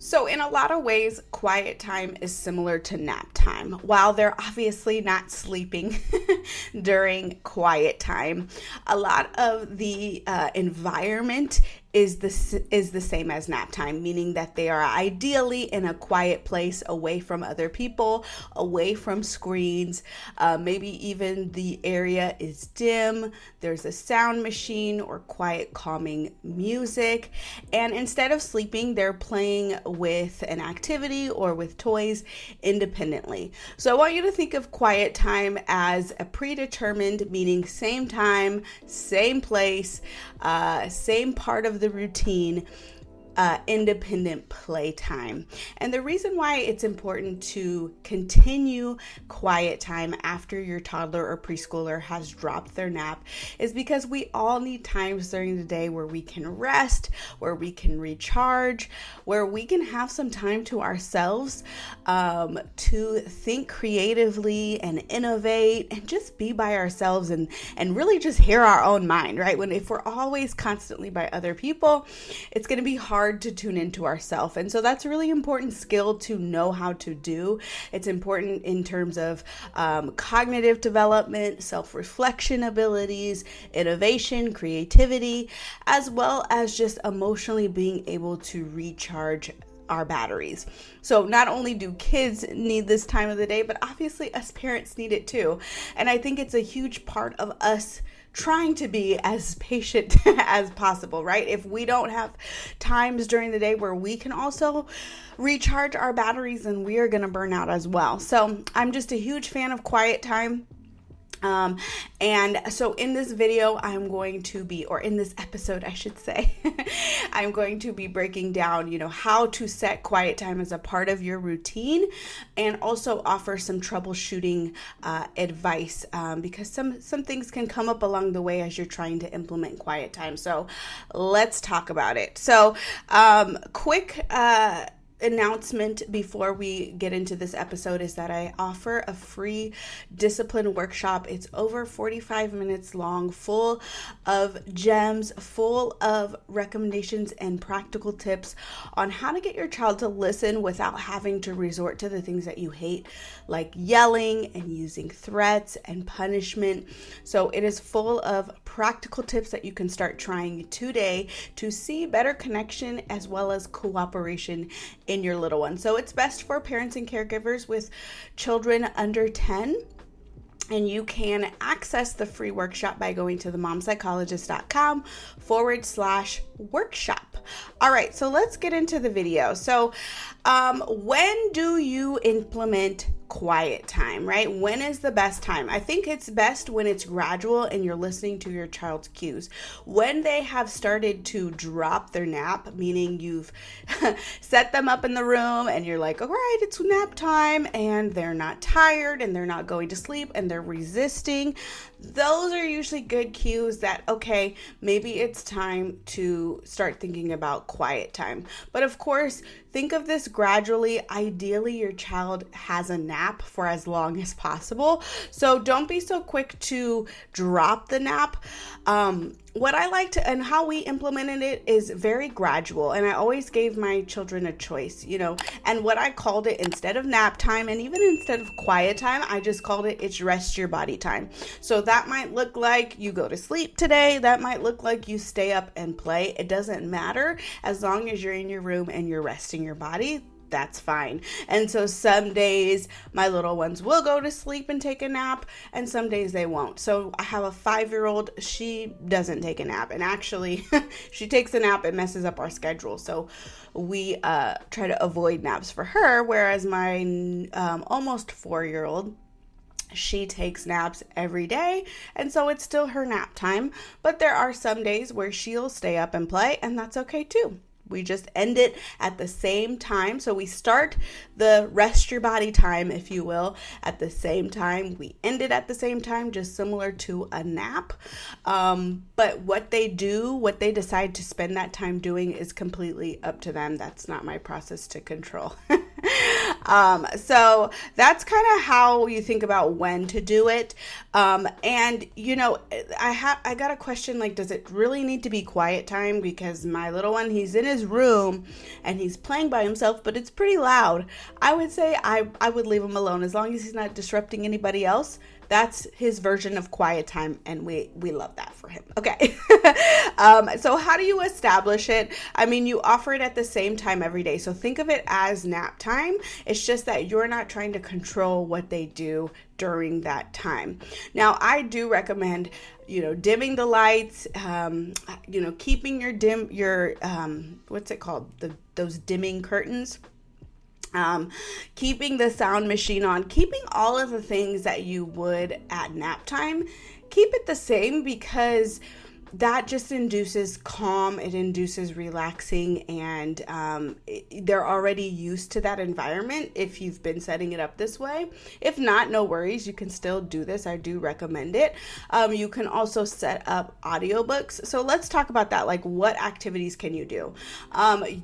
So in a lot of ways, quiet time is similar to nap time. While they're obviously not sleeping during quiet time, a lot of the environment is the same as nap time, meaning that they are ideally in a quiet place, away from other people, away from screens. Maybe even the area is dim. There's a sound machine or quiet, calming music. And instead of sleeping, they're playing with an activity or with toys independently. So I want you to think of quiet time as a predetermined, meaning same time, same place, same part of the routine, independent playtime. And the reason why it's important to continue quiet time after your toddler or preschooler has dropped their nap is because we all need times during the day where we can rest, where we can recharge, where we can have some time to ourselves, to think creatively and innovate and just be by ourselves and really just hear our own mind, right? If we're always constantly by other people, it's going to be hard to tune into ourselves. And so that's a really important skill to know how to do. It's important in terms of cognitive development, self-reflection abilities, innovation, creativity, as well as just emotionally being able to recharge our batteries. So not only do kids need this time of the day, but obviously us parents need it too. And I think it's a huge part of us trying to be as patient as possible, right? If we don't have times during the day where we can also recharge our batteries, then we are going to burn out as well. So I'm just a huge fan of quiet time. And so in this video, in this episode, I should say, I'm going to be breaking down, how to set quiet time as a part of your routine and also offer some troubleshooting advice because some things can come up along the way as you're trying to implement quiet time. So let's talk about it. So quick announcement before we get into this episode is that I offer a free discipline workshop. It's over 45 minutes long, full of gems, full of recommendations and practical tips on how to get your child to listen without having to resort to the things that you hate, like yelling and using threats and punishment. So it is full of practical tips that you can start trying today to see better connection as well as cooperation in your little one. So it's best for parents and caregivers with children under 10. And you can access the free workshop by going to themomspsychologist.com/workshop. All right, so let's get into the video. So when do you implement quiet time, right? When is the best time? I think it's best when it's gradual and you're listening to your child's cues. When they have started to drop their nap, meaning you've set them up in the room and you're like, all right, it's nap time, and they're not tired and they're not going to sleep and they're resisting. Those are usually good cues that, okay, maybe it's time to start thinking about quiet time. But of course, think of this gradually. Ideally, your child has a nap for as long as possible. So don't be so quick to drop the nap. What I like to, and how we implemented it is very gradual. And I always gave my children a choice, and what I called it, instead of nap time and even instead of quiet time, I just called it, it's rest your body time. So that might look like you go to sleep today. That might look like you stay up and play. It doesn't matter as long as you're in your room and you're resting your body. That's fine. And so some days my little ones will go to sleep and take a nap, and some days they won't. So I have a 5-year-old, she doesn't take a nap, and actually she takes a nap, it messes up our schedule. So we try to avoid naps for her, whereas my almost 4-year-old, she takes naps every day, and so it's still her nap time. But there are some days where she'll stay up and play, and that's okay too. We just end it at the same time. So we start the rest your body time, if you will, at the same time. We end it at the same time, just similar to a nap. But what they decide to spend that time doing is completely up to them. That's not my process to control. So that's kind of how you think about when to do it. And I got a question, like, does it really need to be quiet time? Because my little one, he's in his room and he's playing by himself, but it's pretty loud. I would say I would leave him alone as long as he's not disrupting anybody else. That's his version of quiet time, and we love that for him. Okay. So how do you establish it? I mean, you offer it at the same time every day. So think of it as nap time. It's just that you're not trying to control what they do during that time. Now, I do recommend, dimming the lights, keeping your what's it called? Those dimming curtains. Keeping the sound machine on, keeping all of the things that you would at nap time, keep it the same, because that just induces calm, it induces relaxing, and they're already used to that environment if you've been setting it up this way. If not, no worries, you can still do this. I do recommend it. You can also set up audiobooks. So let's talk about that. Like, what activities can you do?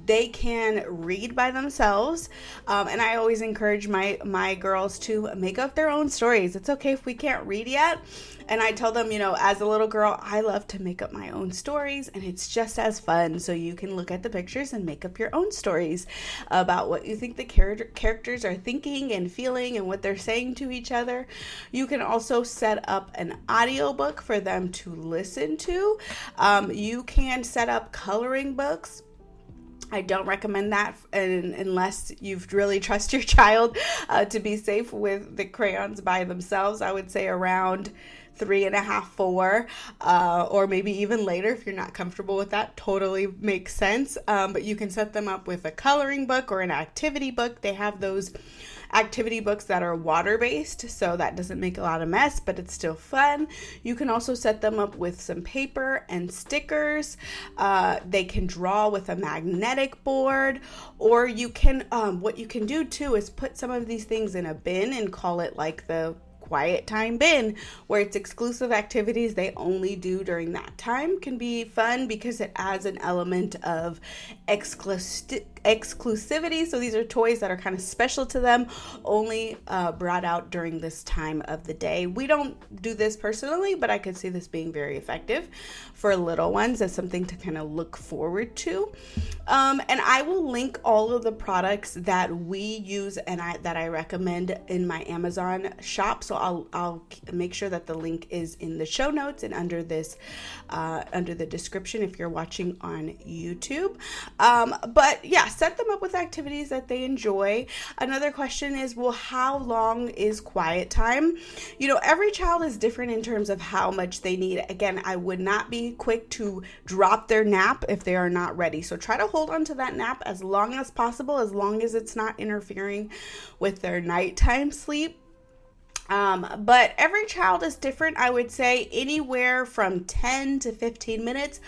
They can read by themselves, and I always encourage my girls to make up their own stories. It's okay if we can't read yet. And I tell them, as a little girl, I love to make up my own stories, and it's just as fun. So you can look at the pictures and make up your own stories about what you think the characters are thinking and feeling and what they're saying to each other. You can also set up an audiobook for them to listen to. You can set up coloring books. I don't recommend that unless you really trust your child to be safe with the crayons by themselves. I would say around 3.5, 4, or maybe even later if you're not comfortable with that. Totally makes sense. But you can set them up with a coloring book or an activity book. They have those activity books that are water-based, so that doesn't make a lot of mess, but it's still fun. You can also set them up with some paper and stickers. They can draw with a magnetic board, or you can, what you can do too is put some of these things in a bin and call it like the quiet time bin, where it's exclusive activities they only do during that time. Can be fun because it adds an element of exclusivity. So these are toys that are kind of special to them, only brought out during this time of the day. We don't do this personally, but I could see this being very effective for little ones as something to kind of look forward to. And I will link all of the products that we use and that I recommend in my Amazon shop. So I'll make sure that the link is in the show notes and under the description if you're watching on YouTube. But yeah, set them up with activities that they enjoy. Another question is, well, how long is quiet time? Every child is different in terms of how much they need. Again, I would not be quick to drop their nap if they are not ready. So try to hold on to that nap as long as possible, as long as it's not interfering with their nighttime sleep. But every child is different. I would say anywhere from 10 to 15 minutes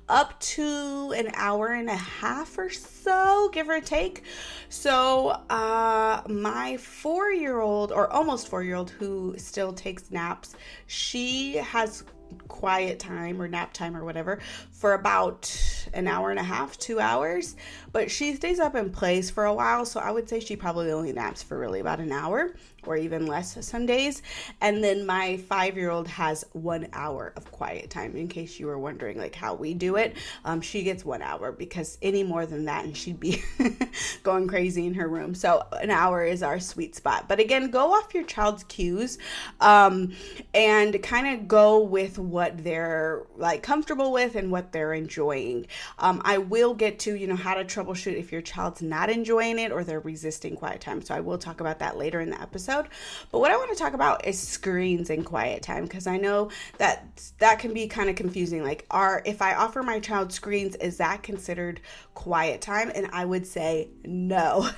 up to an hour and a half or so, give or take. So my 4-year-old, or almost 4-year-old, who still takes naps, she has quiet time or nap time or whatever for about an hour and a half, 2 hours, but she stays up and plays for a while. So I would say she probably only naps for really about an hour or even less some days. And then my 5-year-old has 1 hour of quiet time, in case you were wondering like how we do it. She gets 1 hour, because any more than that and she'd be going crazy in her room. So an hour is our sweet spot. But again, go off your child's cues and kind of go with what they're like comfortable with and what they're enjoying. I will get to, how to troubleshoot if your child's not enjoying it or they're resisting quiet time. So I will talk about that later in the episode. But what I want to talk about is screens and quiet time, because I know that can be kind of confusing. Like, if I offer my child screens, is that considered quiet time? And I would say no.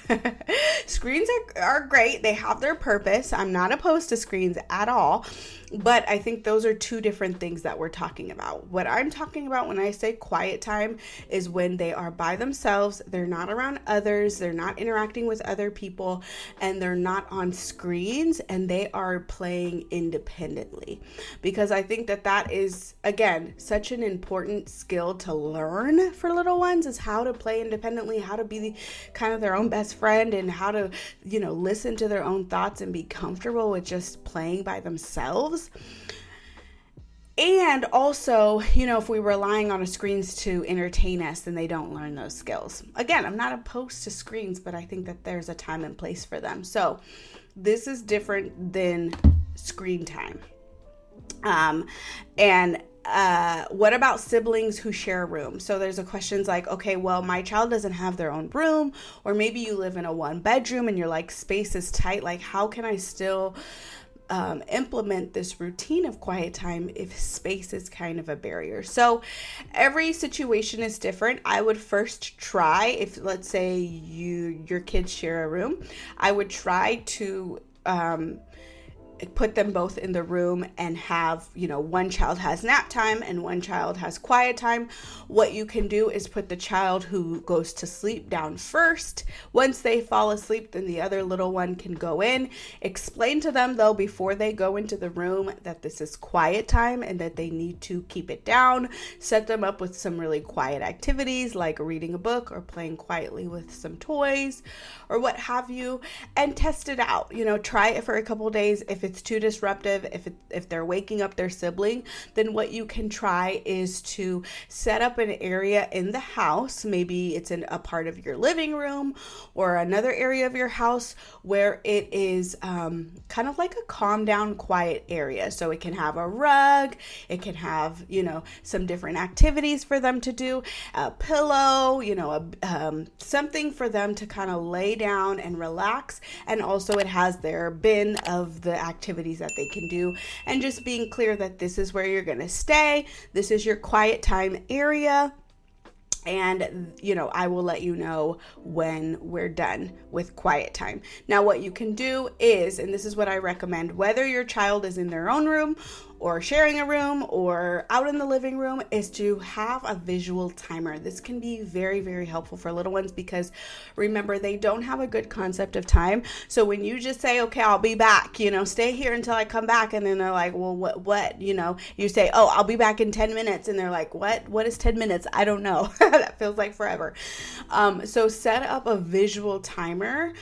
Screens are great. They have their purpose. I'm not opposed to screens at all. But I think those are two different things that we're talking about. What I'm talking about when I say quiet time is when they are by themselves, they're not around others, they're not interacting with other people, and they're not on screens, and they are playing independently. Because I think that is, again, such an important skill to learn for little ones, is how to play independently, how to be kind of their own best friend and how to, listen to their own thoughts and be comfortable with just playing by themselves. And also, if we're relying on screens to entertain us, then they don't learn those skills. Again, I'm not opposed to screens, but I think that there's a time and place for them. So this is different than screen time. What about siblings who share a room? So there's a questions like, okay, well, my child doesn't have their own room, or maybe you live in a 1-bedroom and you're like, space is tight. Like, how can I still implement this routine of quiet time if space is kind of a barrier? So every situation is different. I would first try, if let's say your kids share a room, I would try to put them both in the room and have, one child has nap time and one child has quiet time. What you can do is put the child who goes to sleep down first. Once they fall asleep, then the other little one can go in. Explain to them, though, before they go into the room that this is quiet time and that they need to keep it down. Set them up with some really quiet activities like reading a book or playing quietly with some toys or what have you, and test it out. Try it for a couple days. If it's too disruptive, if they're waking up their sibling, then what you can try is to set up an area in the house. Maybe it's in a part of your living room or another area of your house where it is kind of like a calm down, quiet area. So it can have a rug, it can have, some different activities for them to do, a pillow, something for them to kind of lay down and relax. And also it has their bin of the activities that they can do, and just being clear that this is where you're going to stay. This is your quiet time area. And, I will let you know when we're done with quiet time. Now, what you can do is, and this is what I recommend, whether your child is in their own room or sharing a room or out in the living room, is to have a visual timer. This can be very, very helpful for little ones because remember, they don't have a good concept of time. So when you just say, okay, I'll be back, stay here until I come back. And then they're like, well, what, you say, oh, I'll be back in 10 minutes. And they're like, what is 10 minutes? I don't know. That feels like forever. So set up a visual timer.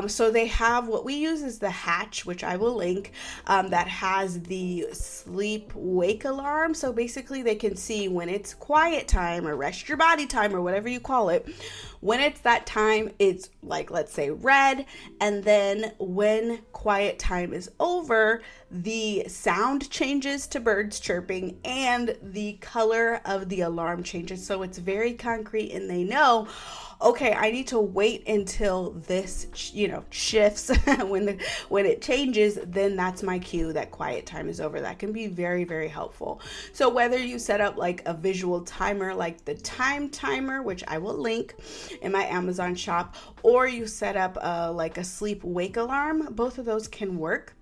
So they have, what we use is the Hatch, which I will link, that has the sleep wake alarm. So basically they can see when it's quiet time or rest your body time or whatever you call it. When it's that time, it's like, let's say red. And then when quiet time is over, the sound changes to birds chirping and the color of the alarm changes. So it's very concrete and they know, okay, I need to wait until this, shifts. when it changes, then that's my cue that quiet time is over. That can be very, very helpful. So whether you set up like a visual timer, like the time timer, which I will link in my Amazon shop, or you set up like a sleep wake alarm, both of those can work.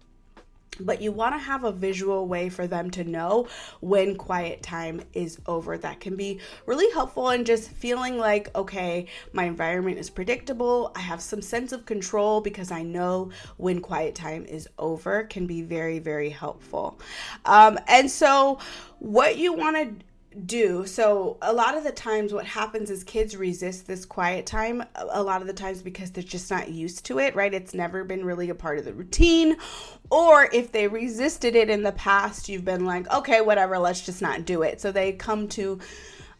But you want to have a visual way for them to know when quiet time is over. That can be really helpful in just feeling like, okay, my environment is predictable. I have some sense of control because I know when quiet time is over. Can be very, very helpful. And so what you want to do. So a lot of the times what happens is kids resist this quiet time a lot of the times because they're just not used to it, right? It's never been really a part of the routine. Or if they resisted it in the past, you've been like, okay, whatever, let's just not do it. So they come to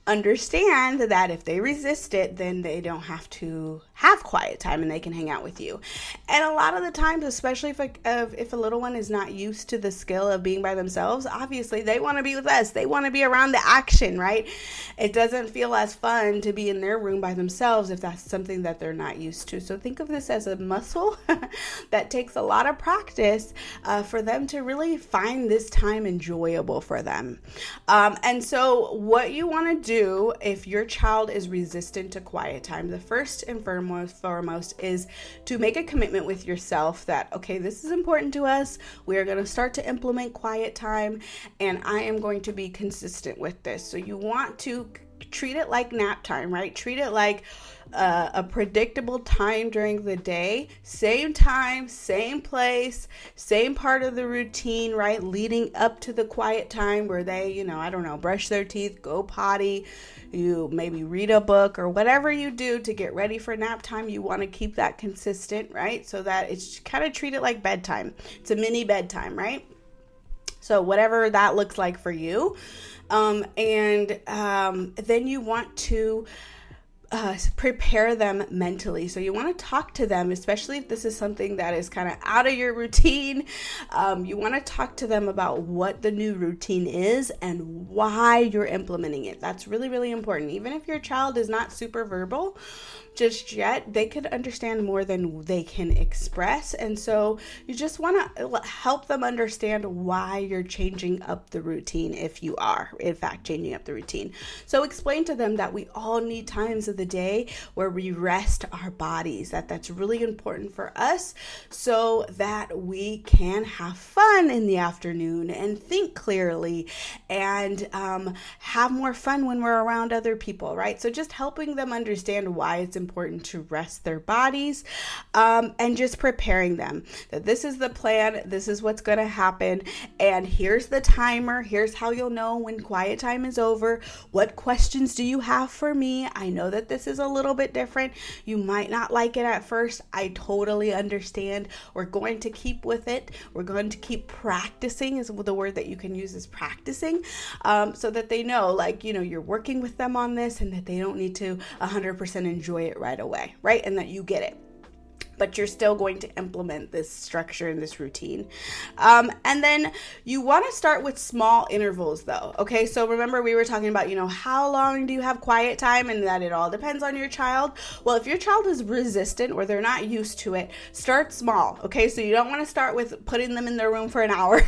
understand that if they resist it, then they don't have to have quiet time and they can hang out with you. And a lot of the times, especially if a little one is not used to the skill of being by themselves, obviously they want to be with us. They want to be around the action, right? It doesn't feel as fun to be in their room by themselves if that's something that they're not used to. So think of this as a muscle that takes a lot of practice for them to really find this time enjoyable for them. And so what you want to do if your child is resistant to quiet time, the first and foremost is to make a commitment with yourself that, okay, this is important to us. We are going to start to implement quiet time and I am going to be consistent with this. So you want to treat it like nap time, right? Treat it like a predictable time during the day, same time, same place, same part of the routine, right? Leading up to the quiet time where they, I don't know, brush their teeth, go potty, you maybe read a book or whatever you do to get ready for nap time. You want to keep that consistent, right? So that it's kind of treated like bedtime. It's a mini bedtime, right? So whatever that looks like for you. Then you want to prepare them mentally. So you want to talk to them, especially if this is something that is kind of out of your routine. You want to talk to them about what the new routine is and why you're implementing it. That's really, really important. Even if your child is not super verbal just yet, they could understand more than they can express. And so you just want to help them understand why you're changing up the routine, if you are, in fact, changing up the routine. So explain to them that we all need times of the day where we rest our bodies, that's really important for us so that we can have fun in the afternoon and think clearly and have more fun when we're around other people, right? So just helping them understand why it's important to rest their bodies, and just preparing them that this is the plan, this is what's going to happen, and here's the timer, here's how you'll know when quiet time is over. What questions do you have for me? I know that this is a little bit different. You might not like it at first. I totally understand. We're going to keep with it. We're going to keep practicing, is the word that you can use, is practicing, so that they know, you're working with them on this and that they don't need to 100% enjoy it right away, right? And that you get it. But you're still going to implement this structure and this routine. And then you want to start with small intervals though. Okay, so remember we were talking about, how long do you have quiet time, and that it all depends on your child. Well, if your child is resistant or they're not used to it, start small. Okay, so you don't want to start with putting them in their room for an hour.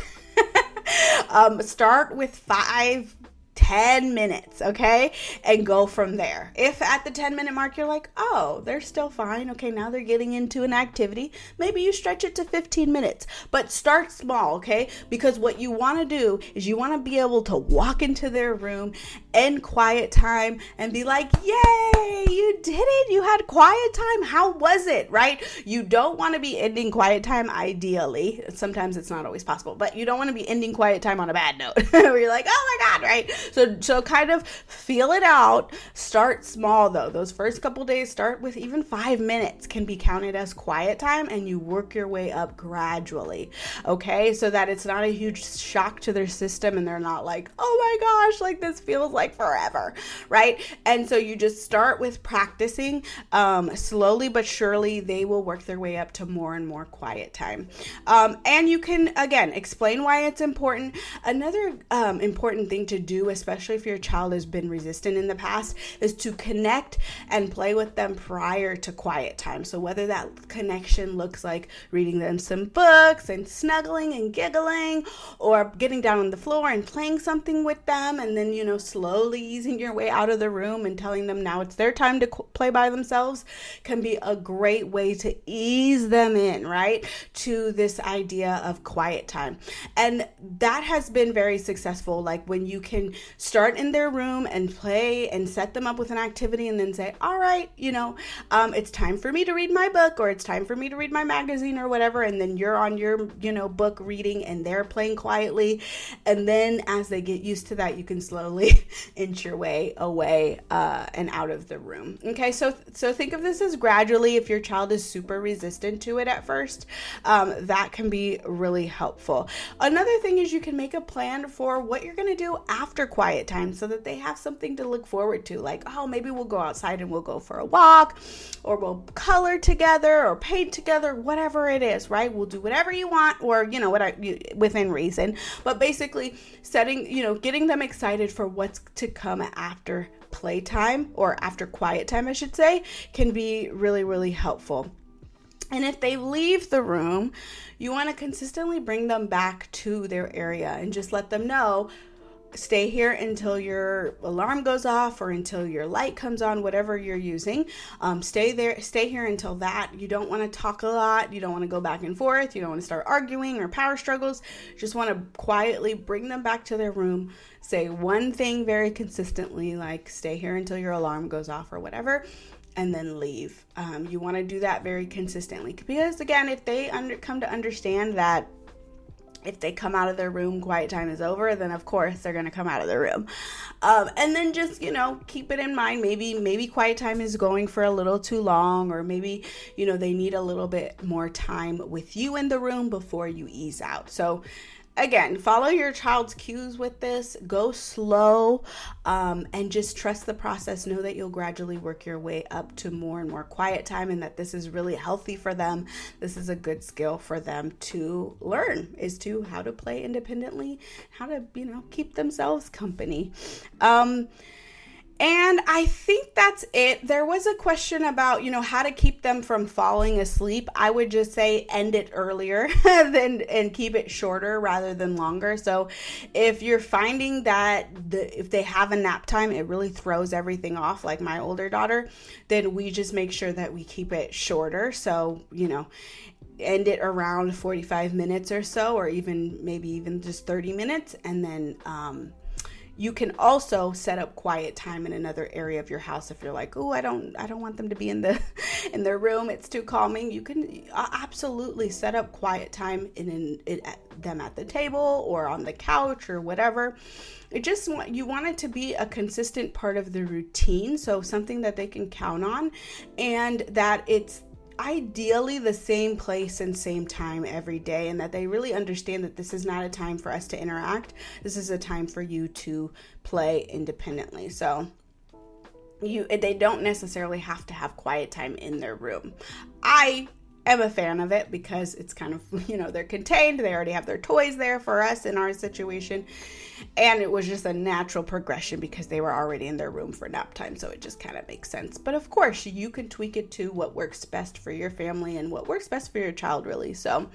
Start with 5-10 minutes, okay? And go from there. If at the 10-minute mark you're like, oh, they're still fine. Okay, now they're getting into an activity. Maybe you stretch it to 15 minutes, but start small, okay? Because what you want to do is you want to be able to walk into their room, end quiet time, and be like, yay, you did it. You had quiet time. How was it, right? You don't want to be ending quiet time ideally. Sometimes it's not always possible, but you don't want to be ending quiet time on a bad note where you're like, oh my God, right? So kind of feel it out. Start small though. Those first couple days, start with even 5 minutes can be counted as quiet time, and you work your way up gradually. Okay, so that it's not a huge shock to their system and they're not like, oh my gosh, like this feels like forever, right? And so you just start with practicing. Slowly but surely they will work their way up to more and more quiet time. And you can, again, explain why it's important. Another important thing to do, especially if your child has been resistant in the past, is to connect and play with them prior to quiet time. So whether that connection looks like reading them some books and snuggling and giggling, or getting down on the floor and playing something with them, and then, slowly easing your way out of the room and telling them now it's their time to play by themselves, can be a great way to ease them in, right, to this idea of quiet time. And that has been very successful. Like when you can start in their room and play and set them up with an activity and then say, all right, it's time for me to read my book, or it's time for me to read my magazine or whatever. And then you're on your, book reading and they're playing quietly. And then as they get used to that, you can slowly inch your way away and out of the room. Okay, so think of this as gradually. If your child is super resistant to it at first, that can be really helpful. Another thing is you can make a plan for what you're going to do after quiet time so that they have something to look forward to. Like, oh, maybe we'll go outside and we'll go for a walk, or we'll color together or paint together, whatever it is, right? We'll do whatever you want, or, within reason. But basically setting, getting them excited for what's to come after playtime, or after quiet time, I should say, can be really, really helpful. And if they leave the room, you want to consistently bring them back to their area and just let them know, stay here until your alarm goes off or until your light comes on, whatever you're using. Stay here until that. You don't want to talk a lot. You don't want to go back and forth. You don't want to start arguing or power struggles. Just want to quietly bring them back to their room. Say one thing very consistently, like stay here until your alarm goes off or whatever. and then leave. You want to do that very consistently, because again, if they come to understand that if they come out of their room, quiet time is over, then of course they're going to come out of their room. And then just, keep it in mind. Maybe quiet time is going for a little too long, or maybe, they need a little bit more time with you in the room before you ease out. So again, follow your child's cues with this. Go slow, and just trust the process. Know that you'll gradually work your way up to more and more quiet time, and that this is really healthy for them. This is a good skill for them to learn, is to how to play independently, how to, keep themselves company. And I think that's it. There was a question about, how to keep them from falling asleep. I would just say end it earlier and keep it shorter rather than longer. So if you're finding that if they have a nap time, it really throws everything off, like my older daughter, then we just make sure that we keep it shorter. So, end it around 45 minutes or so, or maybe even just 30 minutes. And then, you can also set up quiet time in another area of your house if you're like, oh, I don't want them to be in their room. It's too calming. You can absolutely set up quiet time in them at the table or on the couch or whatever. You want it to be a consistent part of the routine, so something that they can count on, and that it's ideally the same place and same time every day, and that they really understand that this is not a time for us to interact. This is a time for you to play independently. So they don't necessarily have to have quiet time in their room. I am a fan of it because it's kind of, they're contained. They already have their toys there for us in our situation. And it was just a natural progression because they were already in their room for nap time. So it just kind of makes sense. But of course, you can tweak it to what works best for your family and what works best for your child, really. So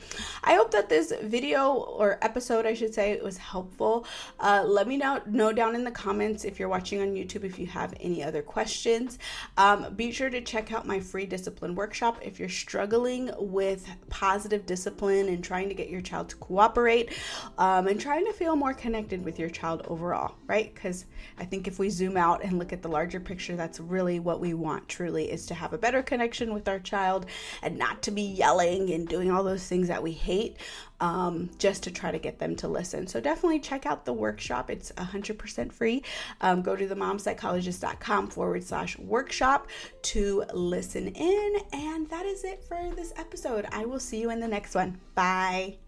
I hope that this video, or episode, I should say, was helpful. Let me know down in the comments if you're watching on YouTube if you have any other questions. Be sure to check out my free discipline workshop if you're struggling with positive discipline and trying to get your child to cooperate, and trying to feel more connected with your child overall, right? Because I think if we zoom out and look at the larger picture, that's really what we want, truly, is to have a better connection with our child and not to be yelling and doing all those things that we hate, just to try to get them to listen. So definitely check out the workshop. It's 100% free. Go to themomspsychologist.com/workshop to listen in. And that is it for this episode. I will see you in the next one. Bye.